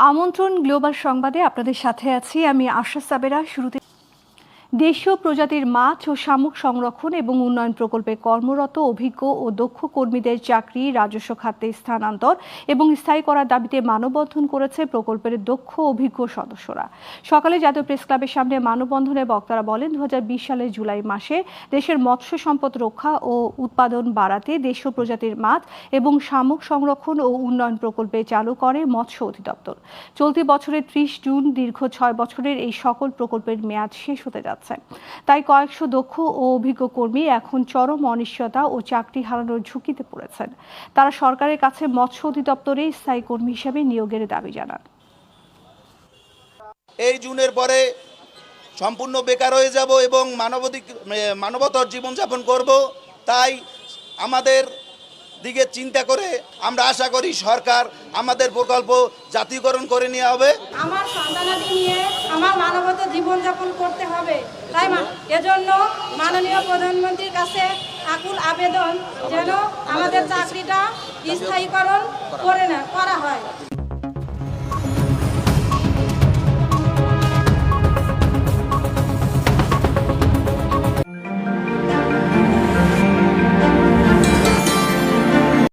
আমন্ত্রণ গ্লোবাল সংবাদে আপনাদের সাথে আছি আমি আশা সাবেরা। শুরুতে দেশীয় প্রজাতির মাছ ও শামুক সংরক্ষণ এবং উন্নয়ন প্রকল্পে কর্মরত অভিজ্ঞ ও দক্ষ কর্মীদের চাকরি রাজস্ব খাতে স্থানান্তর এবং স্থায়ী করার দাবিতে মানববন্ধন করেছে প্রকল্পের দক্ষ অভিজ্ঞ সদস্যরা। সকালে জাতীয় প্রেস ক্লাবের সামনে মানববন্ধনে বক্তারা বলেন, 2020 সালের জুলাই মাসে দেশের মৎস্য সম্পদ রক্ষা ও উৎপাদন বাড়াতে দেশীয় প্রজাতির মাছ এবং শামুক সংরক্ষণ ও উন্নয়ন প্রকল্পে চালু করে মৎস্য অধিদপ্তর। চলতি বছরের 30 জুন দীর্ঘ 6 বছরের এই সকল প্রকল্পের মেয়াদ শেষ হতে যাচ্ছে। তাই কয়েকশো দক্ষ ও অভিজ্ঞ কর্মী এখন চরম অনিশ্চয়তা ও চাকরি হারানোর ঝুঁকিতে পড়েছেন। তারা সরকারের কাছে মৎস্য অধিদপ্তরে স্থায়ী কর্মী হিসেবে নিয়োগের দাবি জানান। এই জুনের পরে সম্পূর্ণ বেকার হয়ে যাব এবং মানবতার জীবনযাপন করব। তাই আমাদের দিকে চিন্তা করে আমরা আশা করি সরকার আমাদের প্রকল্প জাতীয়করণ করে নেওয়া হবে। আমার সন্তানাদি নিয়ে আমার মানবতা জীবনযাপন করতে হবে। তাই এজন্য মাননীয় প্রধানমন্ত্রীর কাছে আকুল আবেদন যেন আমাদের চাকরিটা স্থায়ীকরণ করা হয়।